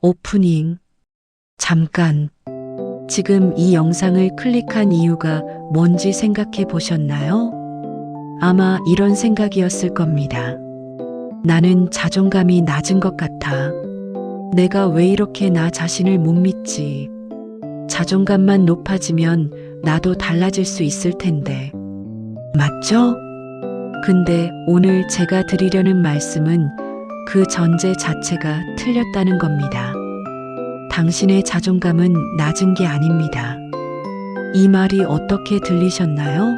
오프닝. 잠깐. 지금 이 영상을 클릭한 이유가 뭔지 생각해 보셨나요? 아마 이런 생각이었을 겁니다. 나는 자존감이 낮은 것 같아. 내가 왜 이렇게 나 자신을 못 믿지? 자존감만 높아지면 나도 달라질 수 있을 텐데. 맞죠? 근데 오늘 제가 드리려는 말씀은 그 전제 자체가 틀렸다는 겁니다. 당신의 자존감은 낮은 게 아닙니다. 이 말이 어떻게 들리셨나요?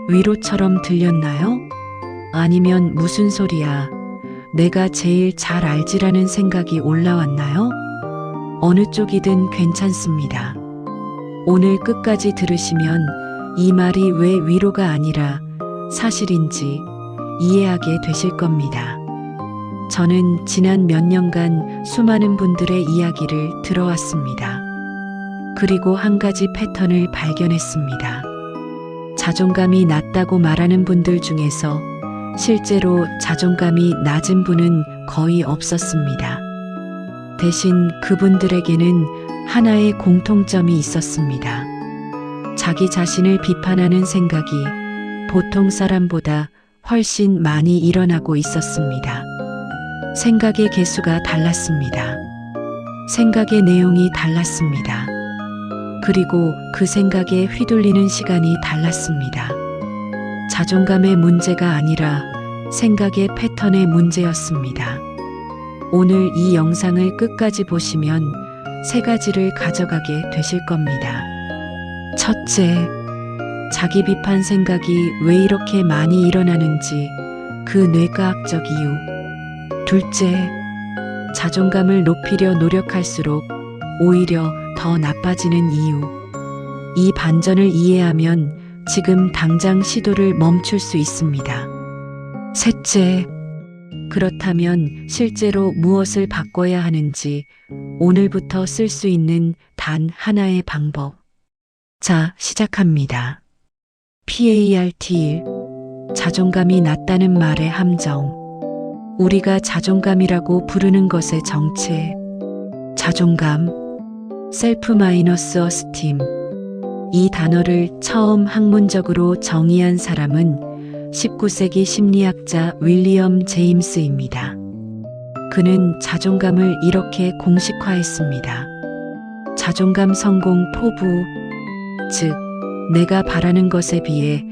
위로처럼 들렸나요? 아니면 무슨 소리야? 내가 제일 잘 알지라는 생각이 올라왔나요? 어느 쪽이든 괜찮습니다. 오늘 끝까지 들으시면 이 말이 왜 위로가 아니라 사실인지 이해하게 되실 겁니다. 저는 지난 몇 년간 수많은 분들의 이야기를 들어왔습니다. 그리고 한 가지 패턴을 발견했습니다. 자존감이 낮다고 말하는 분들 중에서 실제로 자존감이 낮은 분은 거의 없었습니다. 대신 그분들에게는 하나의 공통점이 있었습니다. 자기 자신을 비판하는 생각이 보통 사람보다 훨씬 많이 일어나고 있었습니다. 생각의 개수가 달랐습니다. 생각의 내용이 달랐습니다. 그리고 그 생각에 휘둘리는 시간이 달랐습니다. 자존감의 문제가 아니라 생각의 패턴의 문제였습니다. 오늘 이 영상을 끝까지 보시면 세 가지를 가져가게 되실 겁니다. 첫째, 자기 비판 생각이 왜 이렇게 많이 일어나는지 그 뇌과학적 이유. 둘째, 자존감을 높이려 노력할수록 오히려 더 나빠지는 이유. 이 반전을 이해하면 지금 당장 시도를 멈출 수 있습니다. 셋째, 그렇다면 실제로 무엇을 바꿔야 하는지 오늘부터 쓸 수 있는 단 하나의 방법. 자, 시작합니다. PART1. 자존감이 낮다는 말의 함정. 우리가 자존감이라고 부르는 것의 정체. 자존감, self-esteem. 이 단어를 처음 학문적으로 정의한 사람은 19세기 심리학자 윌리엄 제임스입니다. 그는 자존감을 이렇게 공식화했습니다. 자존감 성공 포부, 즉, 내가 바라는 것에 비해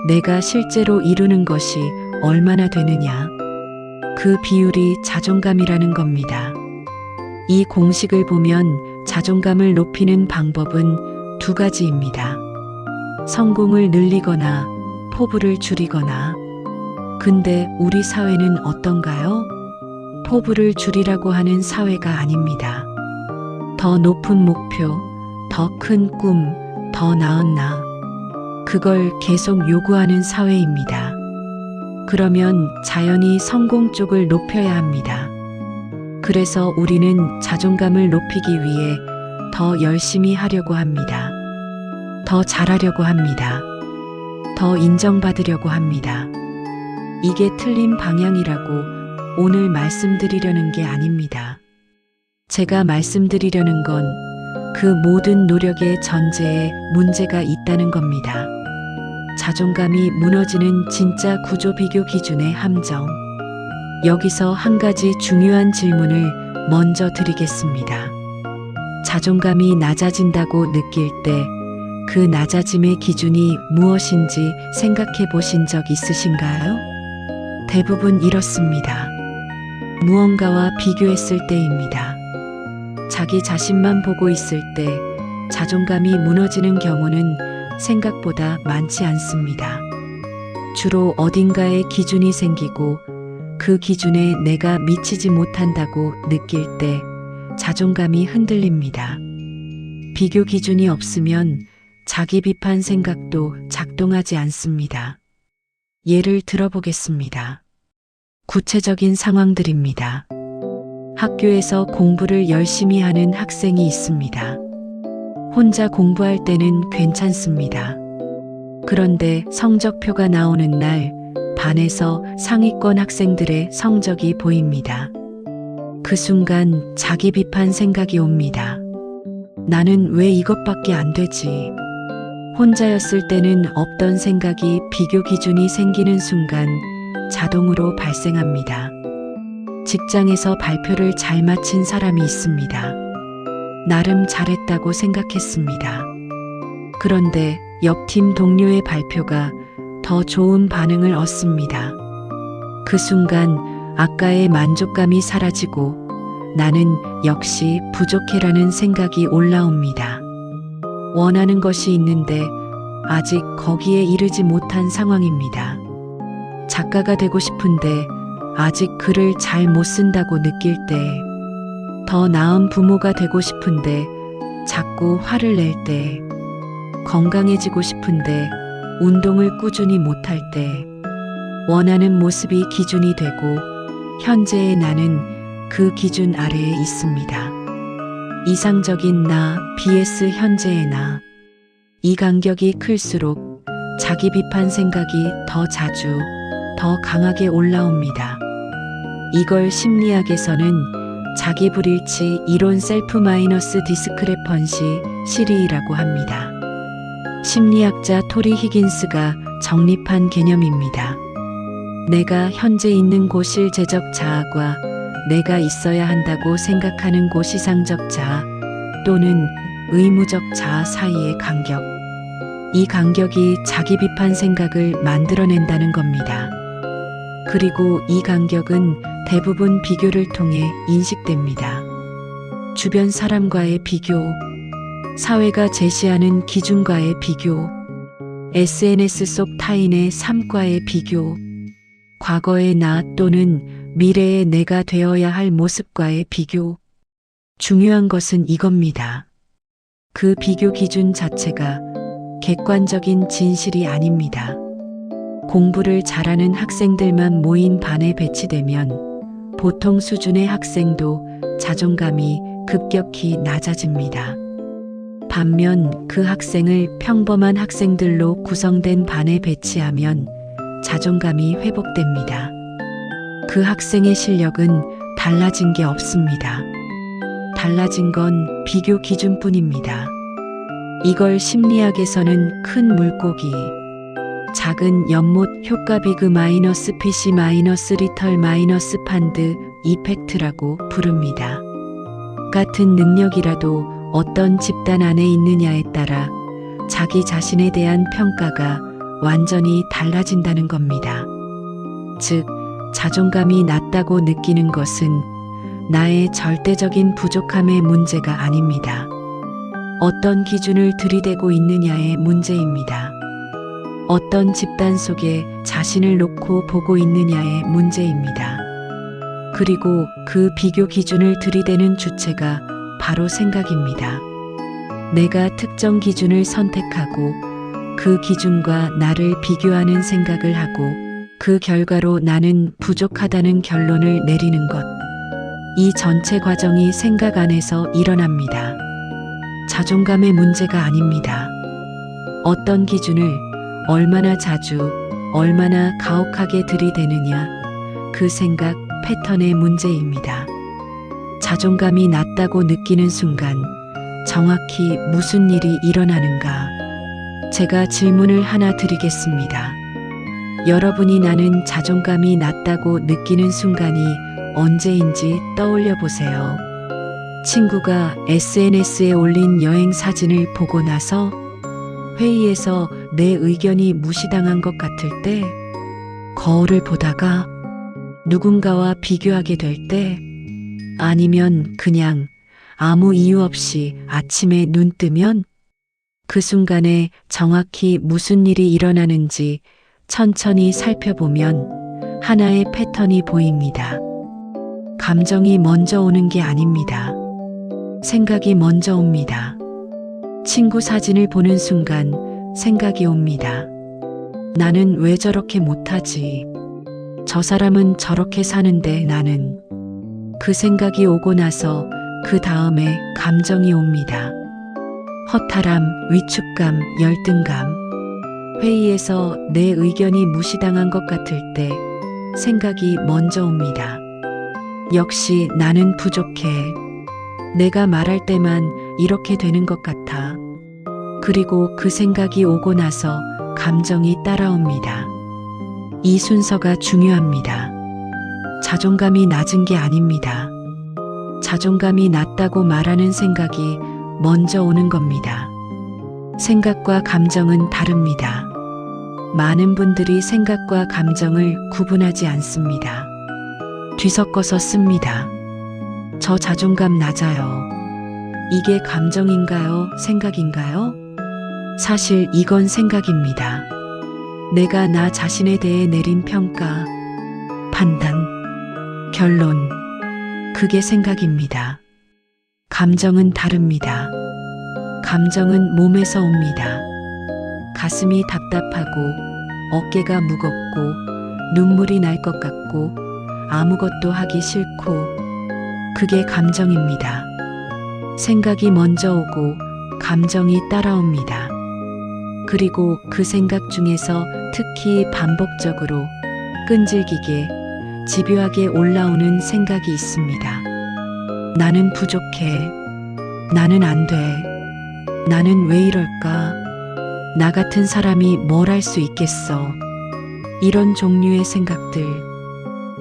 내가 실제로 이루는 것이 얼마나 되느냐. 그 비율이 자존감이라는 겁니다. 이 공식을 보면 자존감을 높이는 방법은 두 가지입니다. 성공을 늘리거나 포부를 줄이거나. 근데 우리 사회는 어떤가요? 포부를 줄이라고 하는 사회가 아닙니다. 더 높은 목표, 더 큰 꿈, 더 나은 나. 그걸 계속 요구하는 사회입니다. 그러면 자연히 성공 쪽을 높여야 합니다. 그래서 우리는 자존감을 높이기 위해 더 열심히 하려고 합니다. 더 잘하려고 합니다. 더 인정받으려고 합니다. 이게 틀린 방향이라고 오늘 말씀드리려는 게 아닙니다. 제가 말씀드리려는 건 그 모든 노력의 전제에 문제가 있다는 겁니다. 자존감이 무너지는 진짜 구조 비교 기준의 함정. 여기서 한 가지 중요한 질문을 먼저 드리겠습니다. 자존감이 낮아진다고 느낄 때 그 낮아짐의 기준이 무엇인지 생각해 보신 적 있으신가요? 대부분 이렇습니다. 무언가와 비교했을 때입니다. 자기 자신만 보고 있을 때 자존감이 무너지는 경우는 생각보다 많지 않습니다. 주로 어딘가에 기준이 생기고 그 기준에 내가 미치지 못한다고 느낄 때 자존감이 흔들립니다. 비교 기준이 없으면 자기 비판 생각도 작동하지 않습니다. 예를 들어보겠습니다. 구체적인 상황들입니다. 학교에서 공부를 열심히 하는 학생이 있습니다. 혼자 공부할 때는 괜찮습니다. 그런데 성적표가 나오는 날 반에서 상위권 학생들의 성적이 보입니다. 그 순간 자기 비판 생각이 옵니다. 나는 왜 이것밖에 안 되지? 혼자였을 때는 없던 생각이 비교 기준이 생기는 순간 자동으로 발생합니다. 직장에서 발표를 잘 마친 사람이 있습니다. 나름 잘했다고 생각했습니다. 그런데 옆팀 동료의 발표가 더 좋은 반응을 얻습니다. 그 순간 아까의 만족감이 사라지고 나는 역시 부족해라는 생각이 올라옵니다. 원하는 것이 있는데 아직 거기에 이르지 못한 상황입니다. 작가가 되고 싶은데 아직 글을 잘 못 쓴다고 느낄 때, 더 나은 부모가 되고 싶은데 자꾸 화를 낼 때, 건강해지고 싶은데 운동을 꾸준히 못할 때, 원하는 모습이 기준이 되고 현재의 나는 그 기준 아래에 있습니다. 이상적인 나 vs 현재의 나. 이 간격이 클수록 자기 비판 생각이 더 자주, 더 강하게 올라옵니다. 이걸 심리학에서는 자기 불일치 이론 셀프 마이너스 디스크레펀시 시리이라고 합니다. 심리학자 토리 히긴스가 정립한 개념입니다. 내가 현재 있는 곳 실제적 자아과 내가 있어야 한다고 생각하는 곳 이상적 자아 또는 의무적 자아 사이의 간격. 이 간격이 자기 비판 생각을 만들어낸다는 겁니다. 그리고 이 간격은 대부분 비교를 통해 인식됩니다. 주변 사람과의 비교, 사회가 제시하는 기준과의 비교, SNS 속 타인의 삶과의 비교, 과거의 나 또는 미래의 내가 되어야 할 모습과의 비교. 중요한 것은 이겁니다. 그 비교 기준 자체가 객관적인 진실이 아닙니다. 공부를 잘하는 학생들만 모인 반에 배치되면 보통 수준의 학생도 자존감이 급격히 낮아집니다. 반면 그 학생을 평범한 학생들로 구성된 반에 배치하면 자존감이 회복됩니다. 그 학생의 실력은 달라진 게 없습니다. 달라진 건 비교 기준뿐입니다. 이걸 심리학에서는 큰 물고기, 작은 연못 효과 비그 마이너스 PC 마이너스 리털 마이너스 판드 이펙트라고 부릅니다. 같은 능력이라도 어떤 집단 안에 있느냐에 따라 자기 자신에 대한 평가가 완전히 달라진다는 겁니다. 즉, 자존감이 낮다고 느끼는 것은 나의 절대적인 부족함의 문제가 아닙니다. 어떤 기준을 들이대고 있느냐의 문제입니다. 어떤 집단 속에 자신을 놓고 보고 있느냐의 문제입니다. 그리고 그 비교 기준을 들이대는 주체가 바로 생각입니다. 내가 특정 기준을 선택하고 그 기준과 나를 비교하는 생각을 하고 그 결과로 나는 부족하다는 결론을 내리는 것. 이 전체 과정이 생각 안에서 일어납니다. 자존감의 문제가 아닙니다. 어떤 기준을 얼마나 자주, 얼마나 가혹하게 들이대느냐, 그 생각 패턴의 문제입니다. 자존감이 낮다고 느끼는 순간 정확히 무슨 일이 일어나는가? 제가 질문을 하나 드리겠습니다. 여러분이 나는 자존감이 낮다고 느끼는 순간이 언제인지 떠올려 보세요. 친구가 SNS에 올린 여행 사진을 보고 나서, 회의에서 내 의견이 무시당한 것 같을 때, 거울을 보다가 누군가와 비교하게 될 때, 아니면 그냥 아무 이유 없이 아침에 눈 뜨면 그 순간에 정확히 무슨 일이 일어나는지 천천히 살펴보면 하나의 패턴이 보입니다. 감정이 먼저 오는 게 아닙니다. 생각이 먼저 옵니다. 친구 사진을 보는 순간 생각이 옵니다. 나는 왜 저렇게 못하지? 저 사람은 저렇게 사는데 나는. 그 생각이 오고 나서 그 다음에 감정이 옵니다. 허탈함, 위축감, 열등감. 회의에서 내 의견이 무시당한 것 같을 때 생각이 먼저 옵니다. 역시 나는 부족해. 내가 말할 때만 이렇게 되는 것 같아. 그리고 그 생각이 오고 나서 감정이 따라옵니다. 이 순서가 중요합니다. 자존감이 낮은 게 아닙니다. 자존감이 낮다고 말하는 생각이 먼저 오는 겁니다. 생각과 감정은 다릅니다. 많은 분들이 생각과 감정을 구분하지 않습니다. 뒤섞어서 씁니다. 저 자존감 낮아요. 이게 감정인가요? 생각인가요? 사실 이건 생각입니다. 내가 나 자신에 대해 내린 평가, 판단, 결론, 그게 생각입니다. 감정은 다릅니다. 감정은 몸에서 옵니다. 가슴이 답답하고 어깨가 무겁고 눈물이 날 것 같고 아무것도 하기 싫고 그게 감정입니다. 생각이 먼저 오고 감정이 따라옵니다. 그리고 그 생각 중에서 특히 반복적으로 끈질기게 집요하게 올라오는 생각이 있습니다. 나는 부족해. 나는 안 돼. 나는 왜 이럴까? 나 같은 사람이 뭘 할 수 있겠어? 이런 종류의 생각들.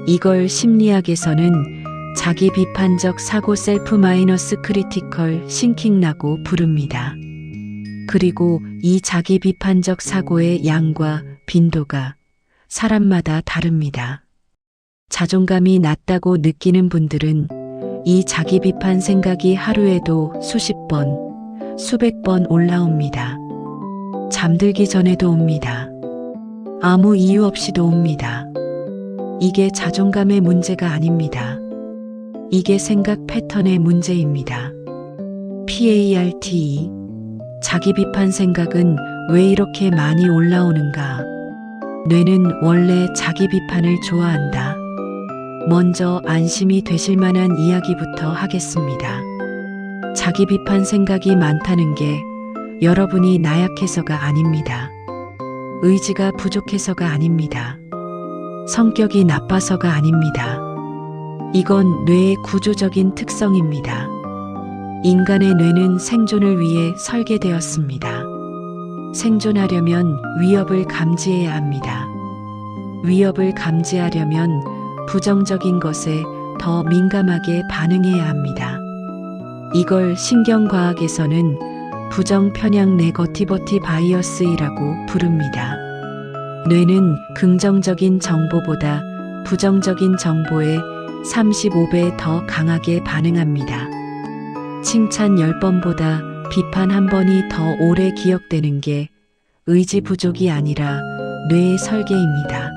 이걸 심리학에서는 자기 비판적 사고 셀프 마이너스 크리티컬 싱킹라고 부릅니다. 그리고 이 자기 비판적 사고의 양과 빈도가 사람마다 다릅니다. 자존감이 낮다고 느끼는 분들은 이 자기 비판 생각이 하루에도 수십 번, 수백 번 올라옵니다. 잠들기 전에도 옵니다. 아무 이유 없이도 옵니다. 이게 자존감의 문제가 아닙니다. 이게 생각 패턴의 문제입니다. PARTE. 자기 비판 생각은 왜 이렇게 많이 올라오는가? 뇌는 원래 자기 비판을 좋아한다. 먼저 안심이 되실 만한 이야기부터 하겠습니다. 자기 비판 생각이 많다는 게 여러분이 나약해서가 아닙니다. 의지가 부족해서가 아닙니다. 성격이 나빠서가 아닙니다. 이건 뇌의 구조적인 특성입니다. 인간의 뇌는 생존을 위해 설계되었습니다. 생존하려면 위협을 감지해야 합니다. 위협을 감지하려면 부정적인 것에 더 민감하게 반응해야 합니다. 이걸 신경과학에서는 부정편향 네거티버티 바이어스이라고 부릅니다. 뇌는 긍정적인 정보보다 부정적인 정보에 35배 더 강하게 반응합니다. 칭찬 10번보다 비판 1번이 더 오래 기억되는 게 의지 부족이 아니라 뇌의 설계입니다.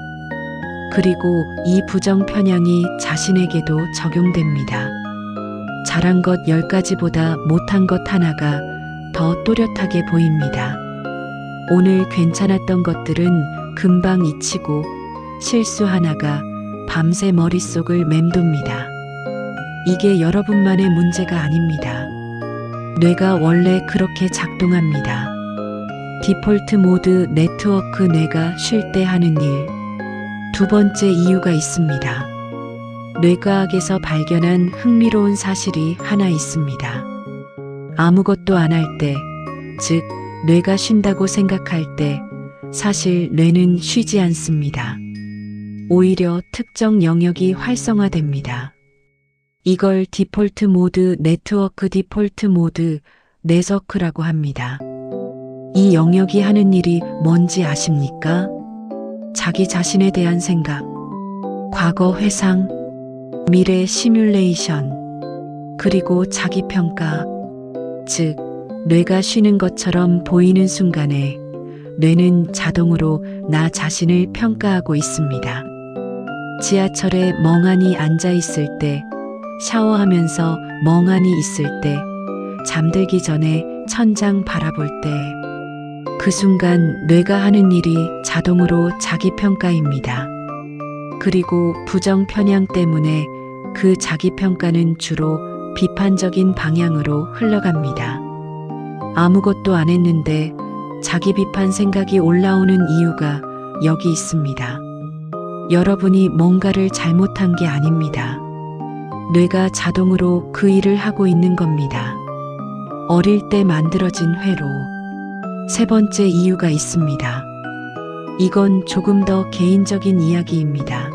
그리고 이 부정 편향이 자신에게도 적용됩니다. 잘한 것 10가지보다 못한 것 하나가 더 또렷하게 보입니다. 오늘 괜찮았던 것들은 금방 잊히고 실수 하나가 밤새 머릿속을 맴돕니다. 이게 여러분만의 문제가 아닙니다. 뇌가 원래 그렇게 작동합니다. 디폴트 모드 네트워크. 뇌가 쉴 때 하는 일. 두 번째 이유가 있습니다. 뇌과학에서 발견한 흥미로운 사실이 하나 있습니다. 아무것도 안 할 때, 즉 뇌가 쉰다고 생각할 때 사실 뇌는 쉬지 않습니다. 오히려 특정 영역이 활성화됩니다. 이걸 디폴트 모드 네트워크, 디폴트 모드 네서크라고 합니다. 이 영역이 하는 일이 뭔지 아십니까? 자기 자신에 대한 생각, 과거 회상, 미래 시뮬레이션, 그리고 자기 평가. 즉, 뇌가 쉬는 것처럼 보이는 순간에 뇌는 자동으로 나 자신을 평가하고 있습니다. 지하철에 멍하니 앉아 있을 때, 샤워하면서 멍하니 있을 때, 잠들기 전에 천장 바라볼 때, 그 순간 뇌가 하는 일이 자동으로 자기평가입니다. 그리고 부정 편향 때문에 그 자기평가는 주로 비판적인 방향으로 흘러갑니다. 아무것도 안 했는데 자기 비판 생각이 올라오는 이유가 여기 있습니다. 여러분이 뭔가를 잘못한 게 아닙니다. 뇌가 자동으로 그 일을 하고 있는 겁니다. 어릴 때 만들어진 회로. 세 번째 이유가 있습니다. 이건 조금 더 개인적인 이야기입니다.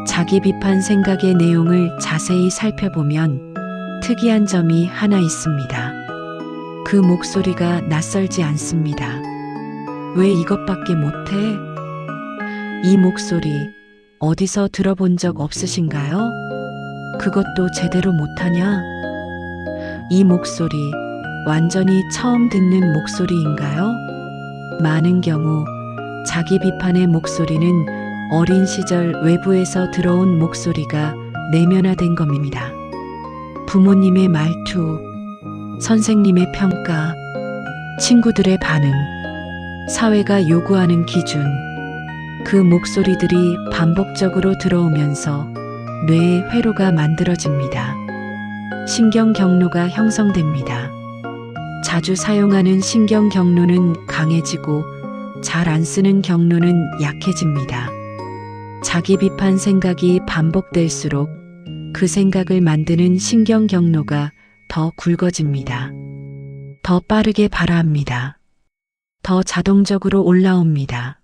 자기 비판 생각의 내용을 자세히 살펴보면 특이한 점이 하나 있습니다. 그 목소리가 낯설지 않습니다. 왜 이것밖에 못해? 이 목소리 어디서 들어본 적 없으신가요? 그것도 제대로 못하냐? 이 목소리 완전히 처음 듣는 목소리인가요? 많은 경우 자기 비판의 목소리는 어린 시절 외부에서 들어온 목소리가 내면화된 겁니다. 부모님의 말투, 선생님의 평가, 친구들의 반응, 사회가 요구하는 기준, 그 목소리들이 반복적으로 들어오면서 뇌의 회로가 만들어집니다. 신경 경로가 형성됩니다. 자주 사용하는 신경 경로는 강해지고 잘 안 쓰는 경로는 약해집니다. 자기 비판 생각이 반복될수록 그 생각을 만드는 신경 경로가 더 굵어집니다. 더 빠르게 발화합니다. 더 자동적으로 올라옵니다.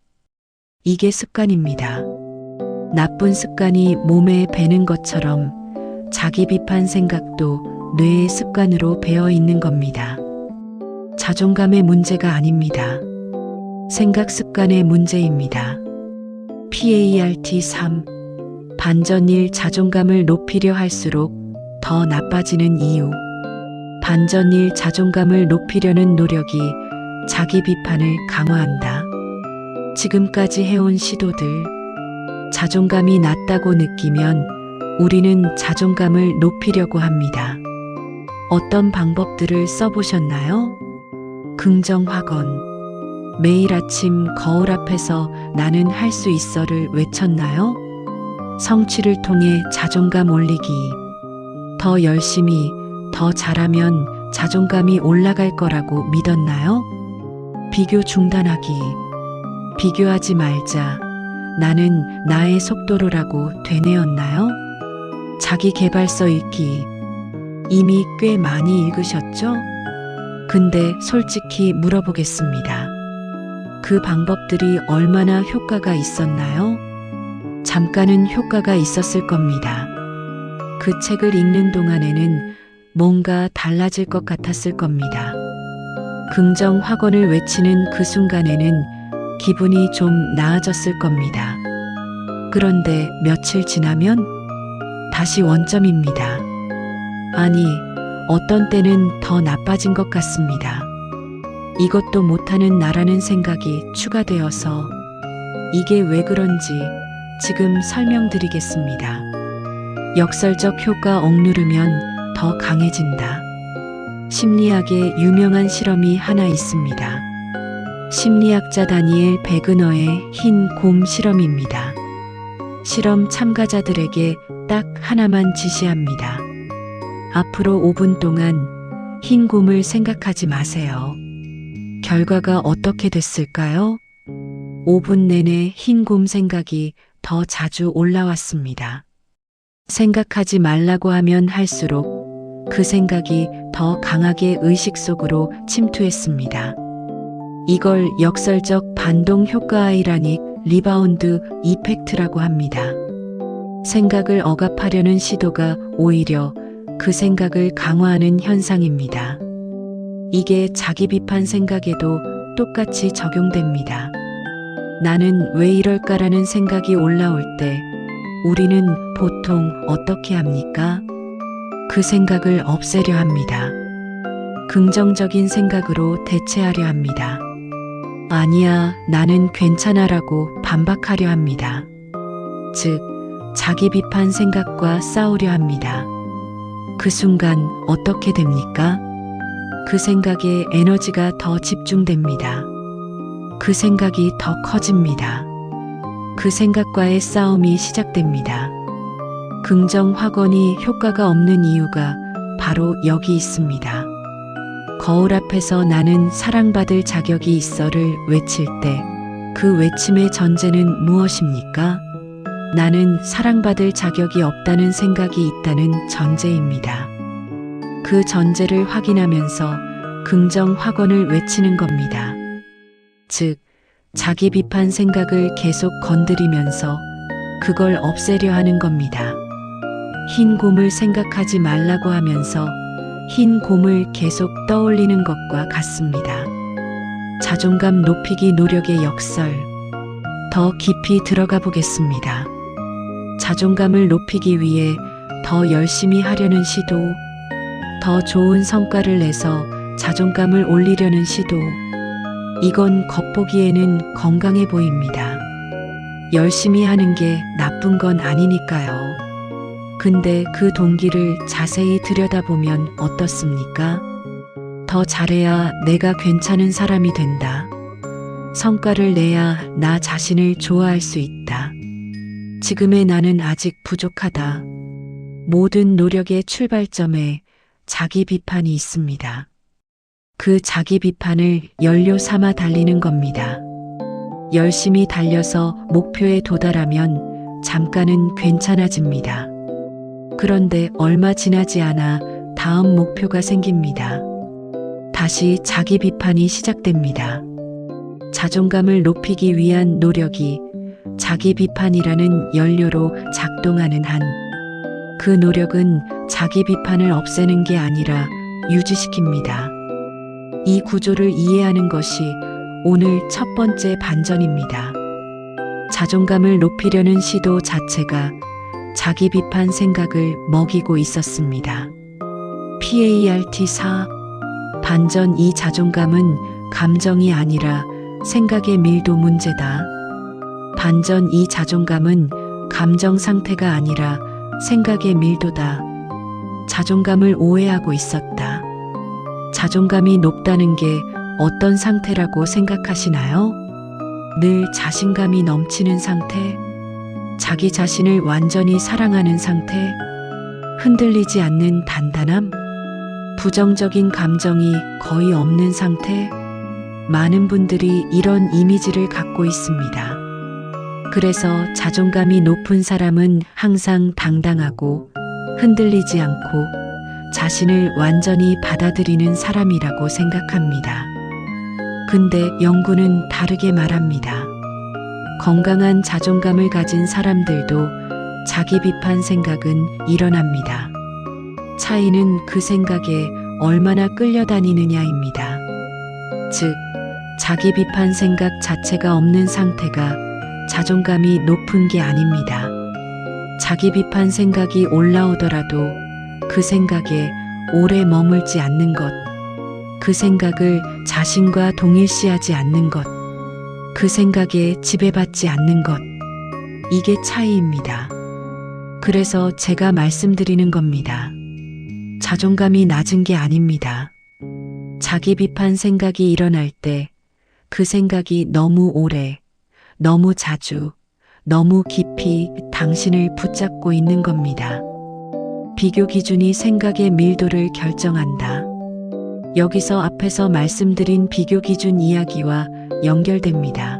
이게 습관입니다. 나쁜 습관이 몸에 배는 것처럼 자기 비판 생각도 뇌의 습관으로 배어 있는 겁니다. 자존감의 문제가 아닙니다. 생각 습관의 문제입니다. PART 3. 반전일 자존감을 높이려 할수록 더 나빠지는 이유. 반전일 자존감을 높이려는 노력이 자기 비판을 강화한다. 지금까지 해온 시도들. 자존감이 낮다고 느끼면 우리는 자존감을 높이려고 합니다. 어떤 방법들을 써보셨나요? 긍정 확언. 매일 아침 거울 앞에서 나는 할 수 있어를 외쳤나요? 성취를 통해 자존감 올리기. 더 열심히, 더 잘하면 자존감이 올라갈 거라고 믿었나요? 비교 중단하기. 비교하지 말자. 나는 나의 속도로라고 되뇌었나요? 자기 개발서 읽기. 이미 꽤 많이 읽으셨죠? 근데 솔직히 물어보겠습니다. 그 방법들이 얼마나 효과가 있었나요? 잠깐은 효과가 있었을 겁니다. 그 책을 읽는 동안에는 뭔가 달라질 것 같았을 겁니다. 긍정 확언을 외치는 그 순간에는 기분이 좀 나아졌을 겁니다. 그런데 며칠 지나면 다시 원점입니다. 아니, 어떤 때는 더 나빠진 것 같습니다. 이것도 못하는 나라는 생각이 추가되어서 이게 왜 그런지 지금 설명드리겠습니다. 역설적 효과 억누르면 더 강해진다. 심리학에 유명한 실험이 하나 있습니다. 심리학자 다니엘 베그너의 흰 곰 실험입니다. 실험 참가자들에게 딱 하나만 지시합니다. 앞으로 5분 동안 흰 곰을 생각하지 마세요. 결과가 어떻게 됐을까요? 5분 내내 흰 곰 생각이 더 자주 올라왔습니다. 생각하지 말라고 하면 할수록 그 생각이 더 강하게 의식 속으로 침투했습니다. 이걸 역설적 반동 효과 아이라닉 리바운드 이펙트라고 합니다. 생각을 억압하려는 시도가 오히려 그 생각을 강화하는 현상입니다. 이게 자기 비판 생각에도 똑같이 적용됩니다. 나는 왜 이럴까라는 생각이 올라올 때 우리는 보통 어떻게 합니까? 그 생각을 없애려 합니다. 긍정적인 생각으로 대체하려 합니다. 아니야, 나는 괜찮아라고 반박하려 합니다. 즉, 자기 비판 생각과 싸우려 합니다. 그 순간 어떻게 됩니까? 그 생각에 에너지가 더 집중됩니다. 그 생각이 더 커집니다. 그 생각과의 싸움이 시작됩니다. 긍정 확언이 효과가 없는 이유가 바로 여기 있습니다. 거울 앞에서 나는 사랑받을 자격이 있어를 외칠 때 그 외침의 전제는 무엇입니까? 나는 사랑받을 자격이 없다는 생각이 있다는 전제입니다. 그 전제를 확인하면서 긍정 확언을 외치는 겁니다. 즉, 자기 비판 생각을 계속 건드리면서 그걸 없애려 하는 겁니다. 흰 곰을 생각하지 말라고 하면서 흰 곰을 계속 떠올리는 것과 같습니다. 자존감 높이기 노력의 역설. 더 깊이 들어가 보겠습니다. 자존감을 높이기 위해 더 열심히 하려는 시도, 더 좋은 성과를 내서 자존감을 올리려는 시도, 이건 겉보기에는 건강해 보입니다. 열심히 하는 게 나쁜 건 아니니까요. 근데 그 동기를 자세히 들여다보면 어떻습니까? 더 잘해야 내가 괜찮은 사람이 된다. 성과를 내야 나 자신을 좋아할 수 있다. 지금의 나는 아직 부족하다. 모든 노력의 출발점에 자기 비판이 있습니다. 그 자기 비판을 연료 삼아 달리는 겁니다. 열심히 달려서 목표에 도달하면 잠깐은 괜찮아집니다. 그런데 얼마 지나지 않아 다음 목표가 생깁니다. 다시 자기 비판이 시작됩니다. 자존감을 높이기 위한 노력이 자기 비판이라는 연료로 작동하는 한, 그 노력은 자기 비판을 없애는 게 아니라 유지시킵니다. 이 구조를 이해하는 것이 오늘 첫 번째 반전입니다. 자존감을 높이려는 시도 자체가 자기 비판 생각을 먹이고 있었습니다. PART 4. 반전. 이 자존감은 감정이 아니라 생각의 밀도 문제다. 반전. 이 자존감은 감정 상태가 아니라 생각의 밀도다. 자존감을 오해하고 있었다. 자존감이 높다는 게 어떤 상태라고 생각하시나요? 늘 자신감이 넘치는 상태? 자기 자신을 완전히 사랑하는 상태? 흔들리지 않는 단단함? 부정적인 감정이 거의 없는 상태? 많은 분들이 이런 이미지를 갖고 있습니다. 그래서 자존감이 높은 사람은 항상 당당하고 흔들리지 않고 자신을 완전히 받아들이는 사람이라고 생각합니다. 근데 연구는 다르게 말합니다. 건강한 자존감을 가진 사람들도 자기 비판 생각은 일어납니다. 차이는 그 생각에 얼마나 끌려다니느냐입니다. 즉, 자기 비판 생각 자체가 없는 상태가 자존감이 높은 게 아닙니다. 자기 비판 생각이 올라오더라도 그 생각에 오래 머물지 않는 것, 그 생각을 자신과 동일시하지 않는 것, 그 생각에 지배받지 않는 것, 이게 차이입니다. 그래서 제가 말씀드리는 겁니다. 자존감이 낮은 게 아닙니다. 자기 비판 생각이 일어날 때 그 생각이 너무 오래, 너무 자주, 너무 깊이 당신을 붙잡고 있는 겁니다. 비교 기준이 생각의 밀도를 결정한다. 여기서 앞에서 말씀드린 비교 기준 이야기와 연결됩니다.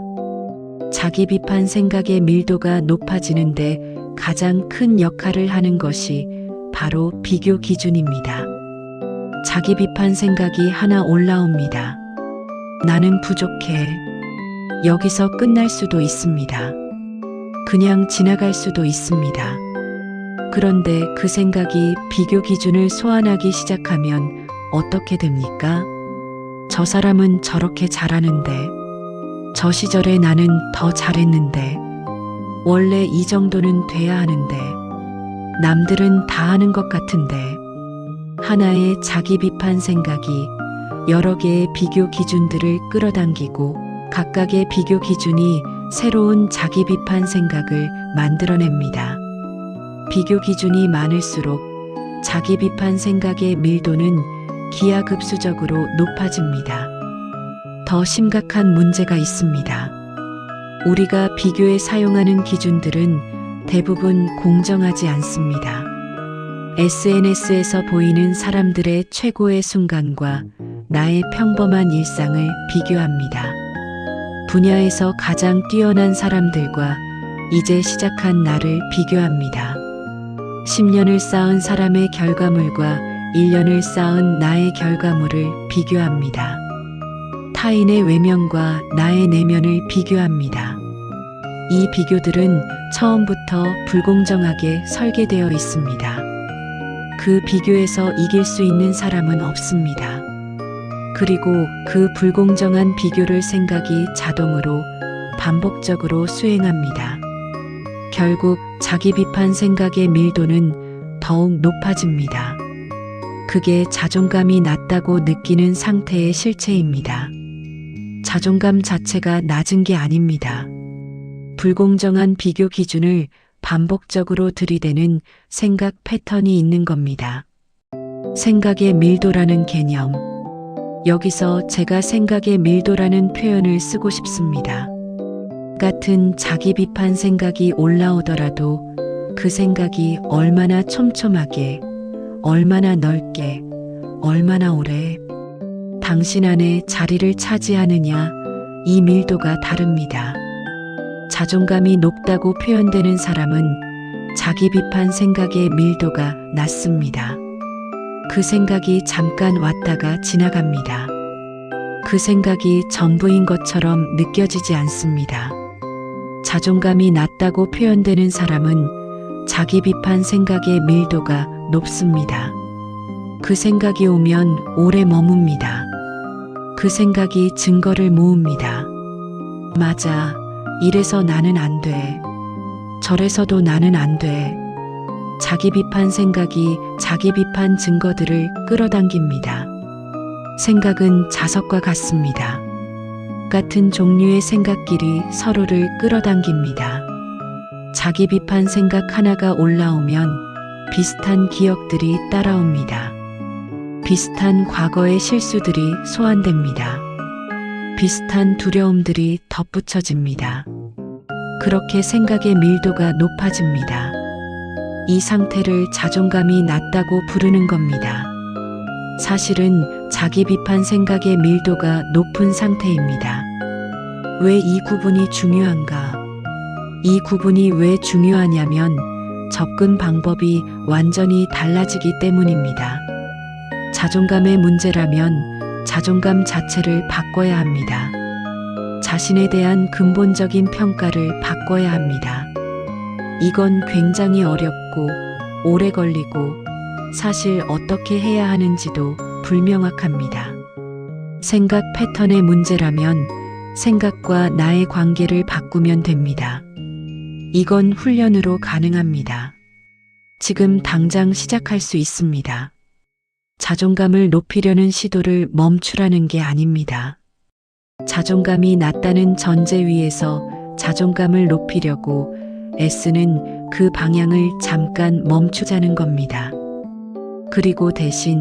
자기 비판 생각의 밀도가 높아지는데 가장 큰 역할을 하는 것이 바로 비교 기준입니다. 자기 비판 생각이 하나 올라옵니다. 나는 부족해. 여기서 끝날 수도 있습니다. 그냥 지나갈 수도 있습니다. 그런데 그 생각이 비교 기준을 소환하기 시작하면 어떻게 됩니까? 저 사람은 저렇게 잘하는데, 저 시절에 나는 더 잘했는데, 원래 이 정도는 돼야 하는데, 남들은 다 하는 것 같은데, 하나의 자기 비판 생각이 여러 개의 비교 기준들을 끌어당기고 각각의 비교 기준이 새로운 자기 비판 생각을 만들어냅니다. 비교 기준이 많을수록 자기 비판 생각의 밀도는 기하급수적으로 높아집니다. 더 심각한 문제가 있습니다. 우리가 비교에 사용하는 기준들은 대부분 공정하지 않습니다. SNS에서 보이는 사람들의 최고의 순간과 나의 평범한 일상을 비교합니다. 분야에서 가장 뛰어난 사람들과 이제 시작한 나를 비교합니다. 10년을 쌓은 사람의 결과물과 1년을 쌓은 나의 결과물을 비교합니다. 타인의 외면과 나의 내면을 비교합니다. 이 비교들은 처음부터 불공정하게 설계되어 있습니다. 그 비교에서 이길 수 있는 사람은 없습니다. 그리고 그 불공정한 비교를 생각이 자동으로 반복적으로 수행합니다. 결국 자기 비판 생각의 밀도는 더욱 높아집니다. 그게 자존감이 낮다고 느끼는 상태의 실체입니다. 자존감 자체가 낮은 게 아닙니다. 불공정한 비교 기준을 반복적으로 들이대는 생각 패턴이 있는 겁니다. 생각의 밀도라는 개념. 여기서 제가 생각의 밀도라는 표현을 쓰고 싶습니다. 같은 자기 비판 생각이 올라오더라도 그 생각이 얼마나 촘촘하게, 얼마나 넓게, 얼마나 오래 당신 안에 자리를 차지하느냐, 이 밀도가 다릅니다. 자존감이 높다고 표현되는 사람은 자기 비판 생각의 밀도가 낮습니다. 그 생각이 잠깐 왔다가 지나갑니다. 그 생각이 전부인 것처럼 느껴지지 않습니다. 자존감이 낮다고 표현되는 사람은 자기 비판 생각의 밀도가 높습니다. 그 생각이 오면 오래 머뭅니다. 그 생각이 증거를 모읍니다. 맞아. 이래서 나는 안 돼. 저래서도 나는 안 돼. 자기 비판 생각이 자기 비판 증거들을 끌어당깁니다. 생각은 자석과 같습니다. 같은 종류의 생각끼리 서로를 끌어당깁니다. 자기 비판 생각 하나가 올라오면 비슷한 기억들이 따라옵니다. 비슷한 과거의 실수들이 소환됩니다. 비슷한 두려움들이 덧붙여집니다. 그렇게 생각의 밀도가 높아집니다. 이 상태를 자존감이 낮다고 부르는 겁니다. 사실은 자기 비판 생각의 밀도가 높은 상태입니다. 왜 이 구분이 중요한가? 이 구분이 왜 중요하냐면 접근 방법이 완전히 달라지기 때문입니다. 자존감의 문제라면 자존감 자체를 바꿔야 합니다. 자신에 대한 근본적인 평가를 바꿔야 합니다. 이건 굉장히 어렵고 오래 걸리고 사실 어떻게 해야 하는지도 불명확합니다. 생각 패턴의 문제라면 생각과 나의 관계를 바꾸면 됩니다. 이건 훈련으로 가능합니다. 지금 당장 시작할 수 있습니다. 자존감을 높이려는 시도를 멈추라는 게 아닙니다. 자존감이 낮다는 전제 위에서 자존감을 높이려고 애쓰는 그 방향을 잠깐 멈추자는 겁니다. 그리고 대신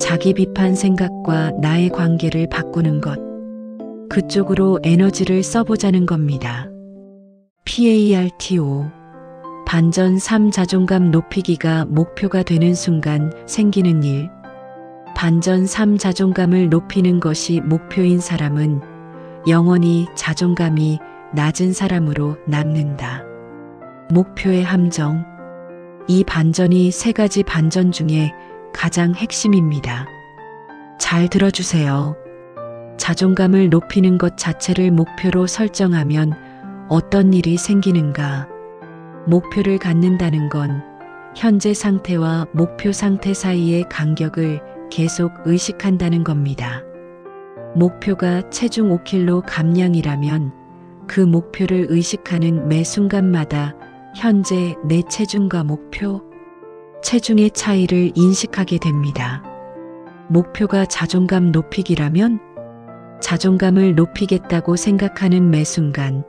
자기 비판 생각과 나의 관계를 바꾸는 것, 그쪽으로 에너지를 써보자는 겁니다. PARTO 반전 3 자존감 높이기가 목표가 되는 순간 생기는 일. 반전 3 자존감을 높이는 것이 목표인 사람은 영원히 자존감이 낮은 사람으로 남는다. 목표의 함정. 이 반전이 3가지 반전 중에 가장 핵심입니다. 잘 들어주세요. 자존감을 높이는 것 자체를 목표로 설정하면 어떤 일이 생기는가? 목표를 갖는다는 건 현재 상태와 목표 상태 사이의 간격을 계속 의식한다는 겁니다. 목표가 체중 5kg 감량이라면 그 목표를 의식하는 매 순간마다 현재 내 체중과 목표, 체중의 차이를 인식하게 됩니다. 목표가 자존감 높이기라면 자존감을 높이겠다고 생각하는 매 순간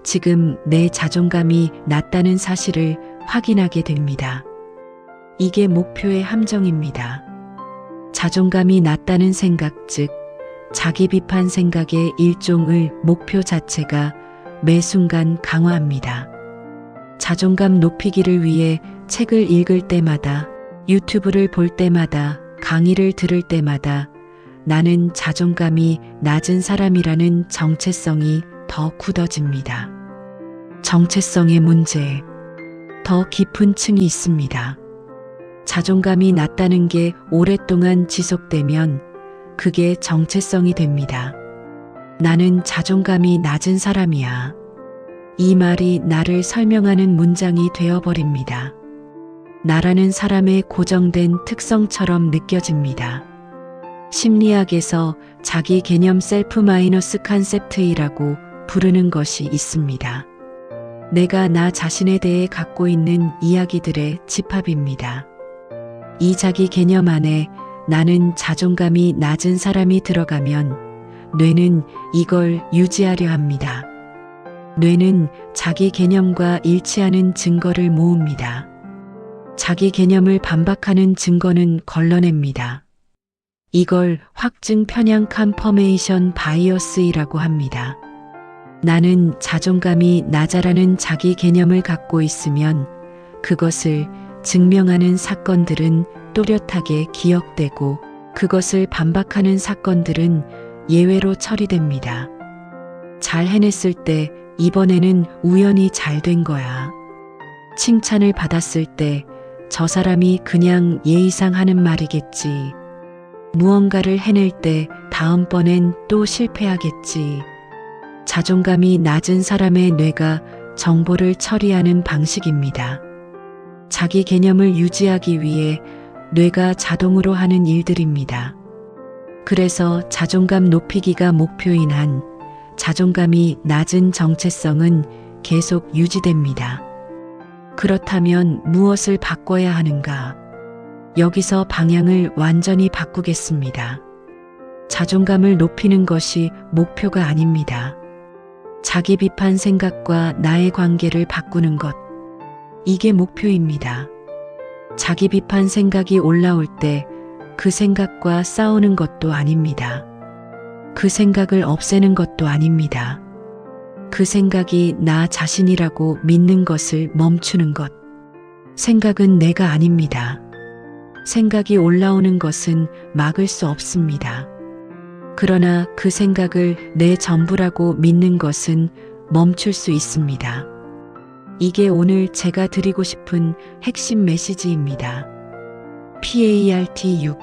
지금 내 자존감이 낮다는 사실을 확인하게 됩니다. 이게 목표의 함정입니다. 자존감이 낮다는 생각 즉 자기 비판 생각의 일종의 목표 자체가 매 순간 강화합니다. 자존감 높이기를 위해 책을 읽을 때마다, 유튜브를 볼 때마다, 강의를 들을 때마다 나는 자존감이 낮은 사람이라는 정체성이 더 굳어집니다. 정체성의 문제. 더 깊은 층이 있습니다. 자존감이 낮다는 게 오랫동안 지속되면 그게 정체성이 됩니다. 나는 자존감이 낮은 사람이야. 이 말이 나를 설명하는 문장이 되어버립니다. 나라는 사람의 고정된 특성처럼 느껴집니다. 심리학에서 자기 개념 셀프 마이너스 컨셉트이라고 부르는 것이 있습니다. 내가 나 자신에 대해 갖고 있는 이야기들의 집합입니다. 이 자기 개념 안에 나는 자존감이 낮은 사람이 들어가면 뇌는 이걸 유지하려 합니다. 뇌는 자기 개념과 일치하는 증거를 모읍니다. 자기 개념을 반박하는 증거는 걸러냅니다. 이걸 확증 편향 컨퍼메이션 바이어스이라고 합니다. 나는 자존감이 낮아라는 자기 개념을 갖고 있으면 그것을 증명하는 사건들은 또렷하게 기억되고 그것을 반박하는 사건들은 예외로 처리됩니다. 잘 해냈을 때 이번에는 우연히 잘 된 거야. 칭찬을 받았을 때 저 사람이 그냥 예의상 하는 말이겠지. 무언가를 해낼 때 다음번엔 또 실패하겠지. 자존감이 낮은 사람의 뇌가 정보를 처리하는 방식입니다. 자기 개념을 유지하기 위해 뇌가 자동으로 하는 일들입니다. 그래서 자존감 높이기가 목표인 한 자존감이 낮은 정체성은 계속 유지됩니다. 그렇다면 무엇을 바꿔야 하는가? 여기서 방향을 완전히 바꾸겠습니다. 자존감을 높이는 것이 목표가 아닙니다. 자기 비판 생각과 나의 관계를 바꾸는 것. 이게 목표입니다. 자기 비판 생각이 올라올 때 그 생각과 싸우는 것도 아닙니다. 그 생각을 없애는 것도 아닙니다. 그 생각이 나 자신이라고 믿는 것을 멈추는 것. 생각은 내가 아닙니다. 생각이 올라오는 것은 막을 수 없습니다. 그러나 그 생각을 내 전부라고 믿는 것은 멈출 수 있습니다. 이게 오늘 제가 드리고 싶은 핵심 메시지입니다. PART 6.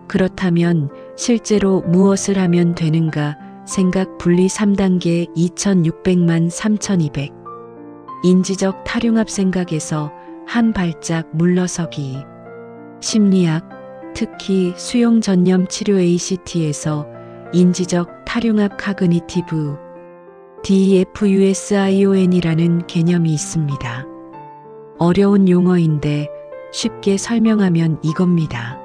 그렇다면 실제로 무엇을 하면 되는가? 생각 분리 3단계 2600만 3200. 인지적 탈융합 생각에서 한 발짝 물러서기. 심리학, 특히 수용 전념 치료 ACT에서 인지적 탈융합 카그니티브 DEFUSION이라는 개념이 있습니다. 어려운 용어인데 쉽게 설명하면 이겁니다.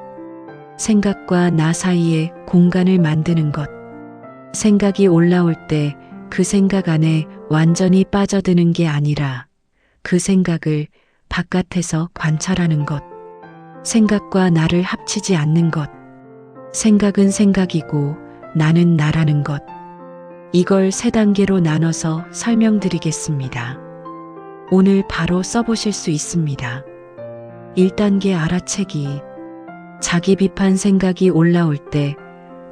생각과 나 사이에 공간을 만드는 것. 생각이 올라올 때 그 생각 안에 완전히 빠져드는 게 아니라 그 생각을 바깥에서 관찰하는 것. 생각과 나를 합치지 않는 것. 생각은 생각이고 나는 나라는 것. 이걸 3단계로 나눠서 설명드리겠습니다. 오늘 바로 써보실 수 있습니다. 1단계 알아채기. 자기 비판 생각이 올라올 때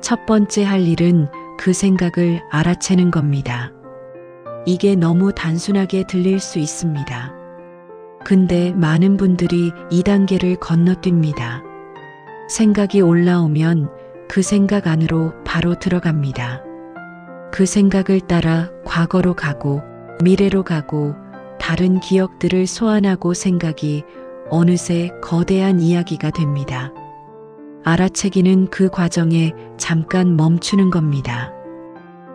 첫 번째 할 일은 그 생각을 알아채는 겁니다. 이게 너무 단순하게 들릴 수 있습니다. 근데 많은 분들이 2단계를 건너뜁니다. 생각이 올라오면 그 생각 안으로 바로 들어갑니다. 그 생각을 따라 과거로 가고 미래로 가고 다른 기억들을 소환하고 생각이 어느새 거대한 이야기가 됩니다. 알아채기는 그 과정에 잠깐 멈추는 겁니다.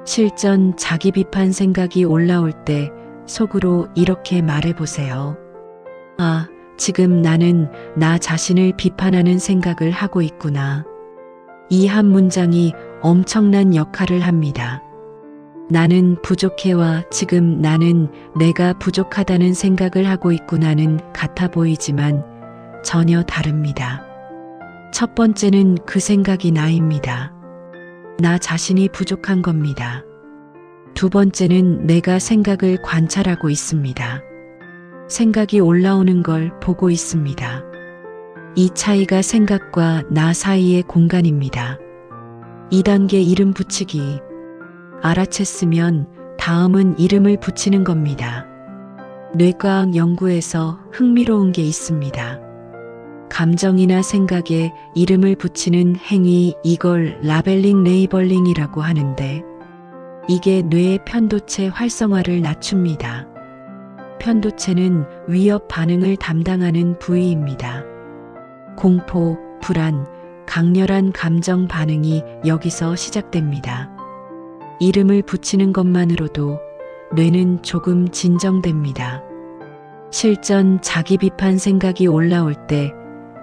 실전 자기 비판 생각이 올라올 때 속으로 이렇게 말해보세요. 아, 지금 나는 나 자신을 비판하는 생각을 하고 있구나. 이 한 문장이 엄청난 역할을 합니다. 나는 부족해와 지금 나는 내가 부족하다는 생각을 하고 있구나는 같아 보이지만 전혀 다릅니다. 첫 번째는 그 생각이 나입니다. 나 자신이 부족한 겁니다. 두 번째는 내가 생각을 관찰하고 있습니다. 생각이 올라오는 걸 보고 있습니다. 이 차이가 생각과 나 사이의 공간입니다. 2단계 이름 붙이기. 알아챘으면 다음은 이름을 붙이는 겁니다. 뇌과학 연구에서 흥미로운 게 있습니다. 감정이나 생각에 이름을 붙이는 행위, 이걸 라벨링 레이벌링이라고 하는데, 이게 뇌의 편도체 활성화를 낮춥니다. 편도체는 위협 반응을 담당하는 부위입니다. 공포, 불안, 강렬한 감정 반응이 여기서 시작됩니다. 이름을 붙이는 것만으로도 뇌는 조금 진정됩니다. 실전 자기 비판 생각이 올라올 때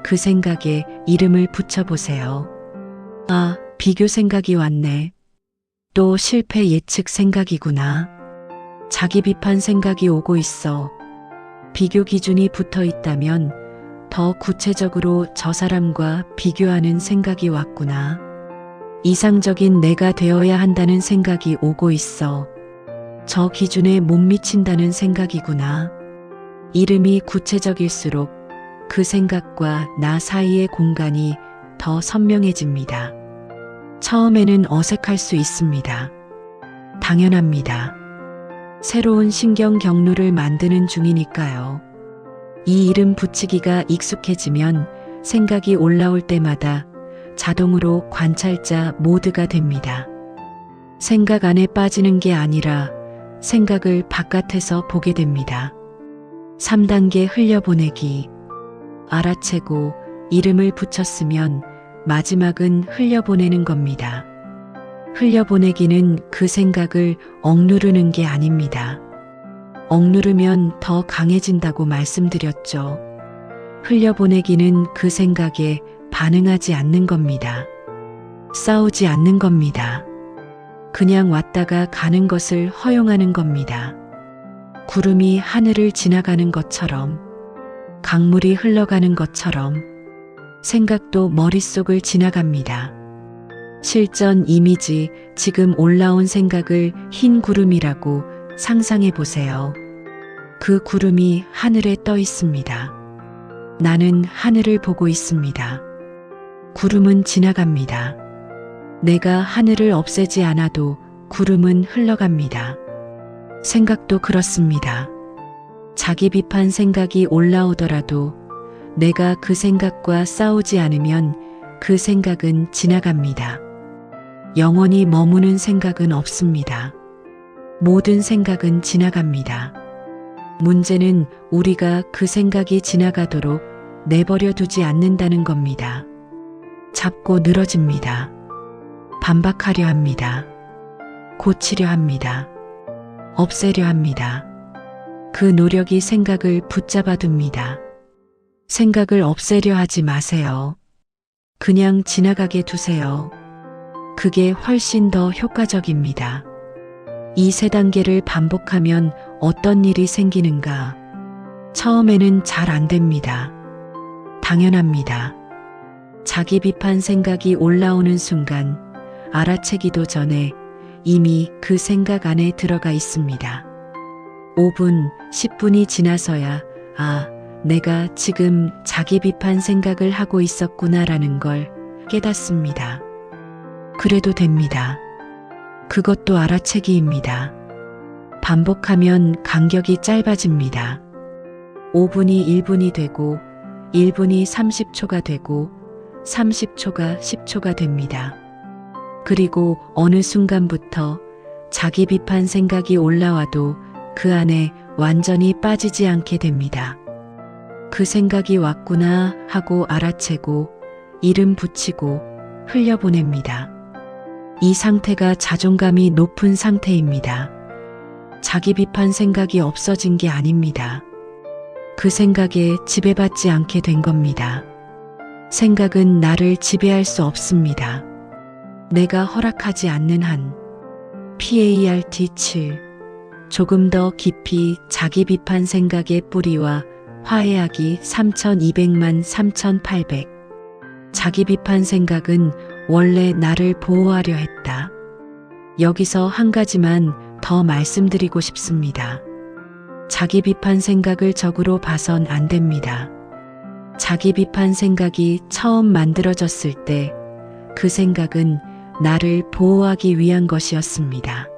그 생각에 이름을 붙여보세요. 아, 비교 생각이 왔네. 또 실패 예측 생각이구나. 자기 비판 생각이 오고 있어. 비교 기준이 붙어 있다면 더 구체적으로 저 사람과 비교하는 생각이 왔구나. 이상적인 내가 되어야 한다는 생각이 오고 있어. 저 기준에 못 미친다는 생각이구나. 이름이 구체적일수록 그 생각과 나 사이의 공간이 더 선명해집니다. 처음에는 어색할 수 있습니다. 당연합니다. 새로운 신경 경로를 만드는 중이니까요. 이 이름 붙이기가 익숙해지면 생각이 올라올 때마다 자동으로 관찰자 모드가 됩니다. 생각 안에 빠지는 게 아니라 생각을 바깥에서 보게 됩니다. 3단계 흘려보내기. 알아채고 이름을 붙였으면 마지막은 흘려보내는 겁니다. 흘려보내기는 그 생각을 억누르는 게 아닙니다. 억누르면 더 강해진다고 말씀드렸죠. 흘려보내기는 그 생각에 반응하지 않는 겁니다. 싸우지 않는 겁니다. 그냥 왔다가 가는 것을 허용하는 겁니다. 구름이 하늘을 지나가는 것처럼, 강물이 흘러가는 것처럼 생각도 머릿속을 지나갑니다. 실전 이미지, 지금 올라온 생각을 흰 구름이라고 상상해 보세요. 그 구름이 하늘에 떠 있습니다. 나는 하늘을 보고 있습니다. 구름은 지나갑니다. 내가 하늘을 없애지 않아도 구름은 흘러갑니다. 생각도 그렇습니다. 자기 비판 생각이 올라오더라도 내가 그 생각과 싸우지 않으면 그 생각은 지나갑니다. 영원히 머무는 생각은 없습니다. 모든 생각은 지나갑니다. 문제는 우리가 그 생각이 지나가도록 내버려 두지 않는다는 겁니다. 잡고 늘어집니다. 반박하려 합니다. 고치려 합니다. 없애려 합니다. 그 노력이 생각을 붙잡아 둡니다. 생각을 없애려 하지 마세요. 그냥 지나가게 두세요. 그게 훨씬 더 효과적입니다. 이 3단계를 반복하면 어떤 일이 생기는가? 처음에는 잘 안 됩니다. 당연합니다. 자기 비판 생각이 올라오는 순간 알아채기도 전에 이미 그 생각 안에 들어가 있습니다. 5분, 10분이 지나서야 내가 지금 자기 비판 생각을 하고 있었구나라는 걸 깨닫습니다. 그래도 됩니다. 그것도 알아채기입니다. 반복하면 간격이 짧아집니다. 5분이 1분이 되고 1분이 30초가 되고 30초가 10초가 됩니다. 그리고 어느 순간부터 자기 비판 생각이 올라와도 그 안에 완전히 빠지지 않게 됩니다. 그 생각이 왔구나 하고 알아채고 이름 붙이고 흘려보냅니다. 이 상태가 자존감이 높은 상태입니다. 자기 비판 생각이 없어진 게 아닙니다. 그 생각에 지배받지 않게 된 겁니다. 생각은 나를 지배할 수 없습니다. 내가 허락하지 않는 한. PART 7. 조금 더 깊이 자기 비판 생각의 뿌리와 화해하기 3200만 3800. 자기 비판 생각은 원래 나를 보호하려 했다. 여기서 한 가지만 더 말씀드리고 싶습니다. 자기 비판 생각을 적으로 봐선 안 됩니다. 자기 비판 생각이 처음 만들어졌을 때 그 생각은 나를 보호하기 위한 것이었습니다.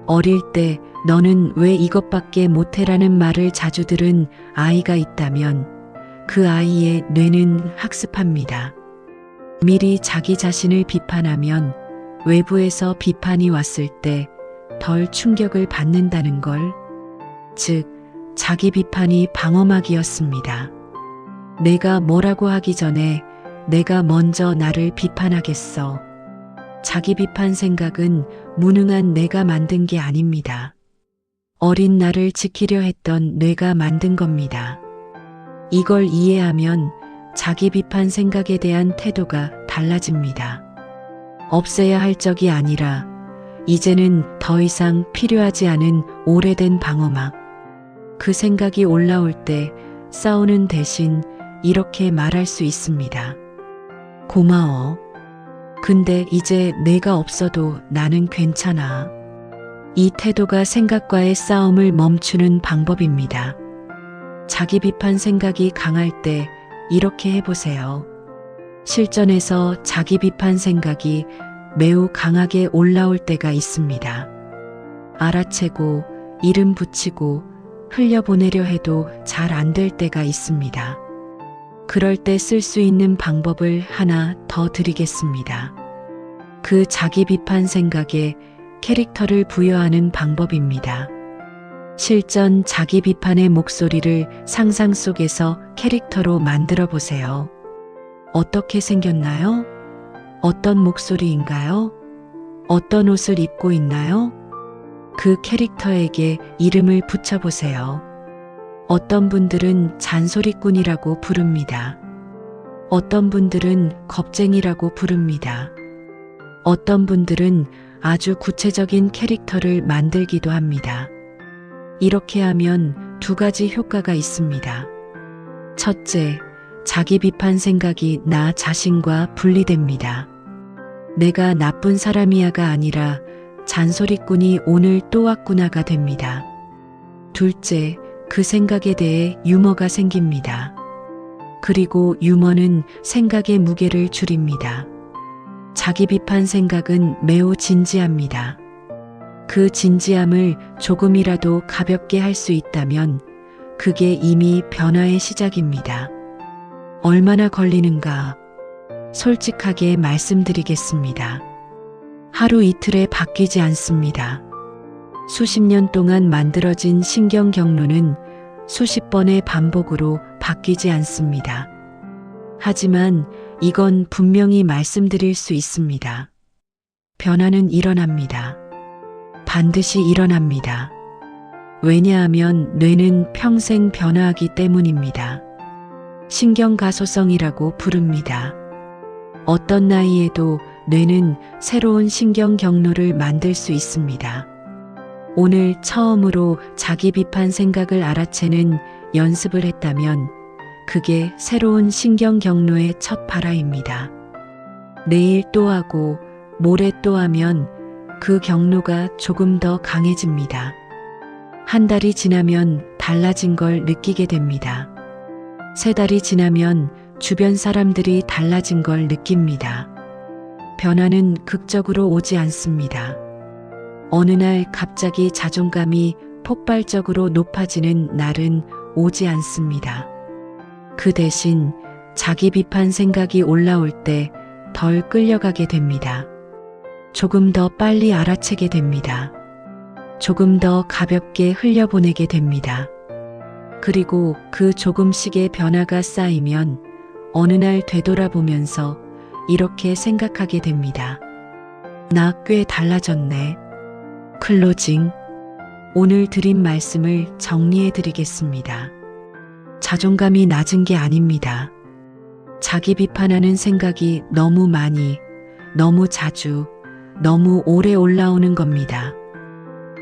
어릴 때 너는 왜 이것밖에 못해라는 말을 자주 들은 아이가 있다면 그 아이의 뇌는 학습합니다. 미리 자기 자신을 비판하면 외부에서 비판이 왔을 때 덜 충격을 받는다는 걸, 즉, 자기 비판이 방어막이었습니다. 내가 뭐라고 하기 전에 내가 먼저 나를 비판하겠어. 자기 비판 생각은 무능한 내가 만든 게 아닙니다. 어린 나를 지키려 했던 뇌가 만든 겁니다. 이걸 이해하면 자기 비판 생각에 대한 태도가 달라집니다. 없애야 할 적이 아니라 이제는 더 이상 필요하지 않은 오래된 방어막. 그 생각이 올라올 때 싸우는 대신 이렇게 말할 수 있습니다. 고마워. 근데 이제 내가 없어도 나는 괜찮아. 이 태도가 생각과의 싸움을 멈추는 방법입니다. 자기 비판 생각이 강할 때 이렇게 해보세요. 실전에서 자기 비판 생각이 매우 강하게 올라올 때가 있습니다. 알아채고 이름 붙이고 흘려보내려 해도 잘 안 될 때가 있습니다. 그럴 때 쓸 수 있는 방법을 하나 더 드리겠습니다. 그 자기 비판 생각에 캐릭터를 부여하는 방법입니다. 실전 자기 비판의 목소리를 상상 속에서 캐릭터로 만들어 보세요. 어떻게 생겼나요? 어떤 목소리인가요? 어떤 옷을 입고 있나요? 그 캐릭터에게 이름을 붙여보세요. 어떤 분들은 잔소리꾼이라고 부릅니다. 어떤 분들은 겁쟁이라고 부릅니다. 어떤 분들은 아주 구체적인 캐릭터를 만들기도 합니다. 이렇게 하면 두 가지 효과가 있습니다. 첫째, 자기 비판 생각이 나 자신과 분리됩니다. 내가 나쁜 사람이야가 아니라 잔소리꾼이 오늘 또 왔구나가 됩니다. 둘째, 그 생각에 대해 유머가 생깁니다. 그리고 유머는 생각의 무게를 줄입니다. 자기 비판 생각은 매우 진지합니다. 그 진지함을 조금이라도 가볍게 할 수 있다면 그게 이미 변화의 시작입니다. 얼마나 걸리는가? 솔직하게 말씀드리겠습니다. 하루 이틀에 바뀌지 않습니다. 수십 년 동안 만들어진 신경 경로는 수십 번의 반복으로 바뀌지 않습니다. 하지만 이건 분명히 말씀드릴 수 있습니다. 변화는 일어납니다. 반드시 일어납니다. 왜냐하면 뇌는 평생 변화하기 때문입니다. 신경가소성이라고 부릅니다. 어떤 나이에도 뇌는 새로운 신경 경로를 만들 수 있습니다. 오늘 처음으로 자기 비판 생각을 알아채는 연습을 했다면 그게 새로운 신경 경로의 첫 발화입니다. 내일 또 하고 모레 또 하면 그 경로가 조금 더 강해집니다. 한 달이 지나면 달라진 걸 느끼게 됩니다. 세 달이 지나면 주변 사람들이 달라진 걸 느낍니다. 변화는 극적으로 오지 않습니다. 어느 날 갑자기 자존감이 폭발적으로 높아지는 날은 오지 않습니다. 그 대신 자기 비판 생각이 올라올 때 덜 끌려가게 됩니다. 조금 더 빨리 알아채게 됩니다. 조금 더 가볍게 흘려보내게 됩니다. 그리고 그 조금씩의 변화가 쌓이면 어느 날 되돌아보면서 이렇게 생각하게 됩니다. 나 꽤 달라졌네. 클로징. 오늘 드린 말씀을 정리해 드리겠습니다. 자존감이 낮은 게 아닙니다. 자기 비판하는 생각이 너무 많이, 너무 자주, 너무 오래 올라오는 겁니다.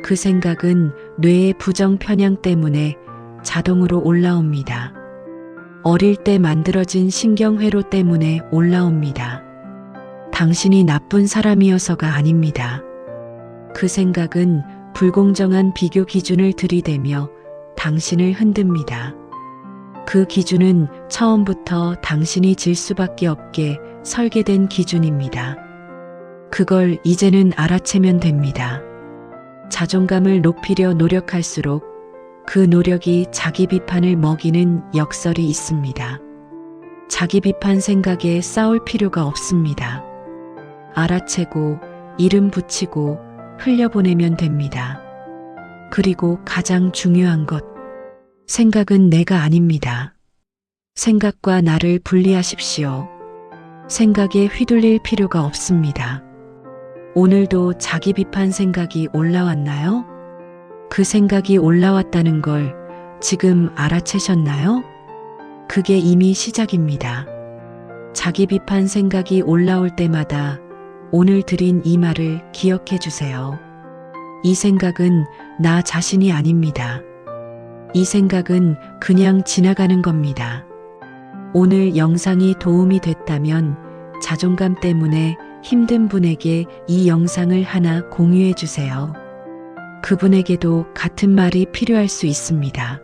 그 생각은 뇌의 부정 편향 때문에 자동으로 올라옵니다. 어릴 때 만들어진 신경회로 때문에 올라옵니다. 당신이 나쁜 사람이어서가 아닙니다. 그 생각은 불공정한 비교 기준을 들이대며 당신을 흔듭니다. 그 기준은 처음부터 당신이 질 수밖에 없게 설계된 기준입니다. 그걸 이제는 알아채면 됩니다. 자존감을 높이려 노력할수록 그 노력이 자기 비판을 먹이는 역설이 있습니다. 자기 비판 생각에 싸울 필요가 없습니다. 알아채고 이름 붙이고 흘려보내면 됩니다. 그리고 가장 중요한 것, 생각은 내가 아닙니다. 생각과 나를 분리하십시오. 생각에 휘둘릴 필요가 없습니다. 오늘도 자기 비판 생각이 올라왔나요? 그 생각이 올라왔다는 걸 지금 알아채셨나요? 그게 이미 시작입니다. 자기 비판 생각이 올라올 때마다 오늘 드린 이 말을 기억해 주세요. 이 생각은 나 자신이 아닙니다. 이 생각은 그냥 지나가는 겁니다. 오늘 영상이 도움이 됐다면 자존감 때문에 힘든 분에게 이 영상을 하나 공유해 주세요. 그분에게도 같은 말이 필요할 수 있습니다.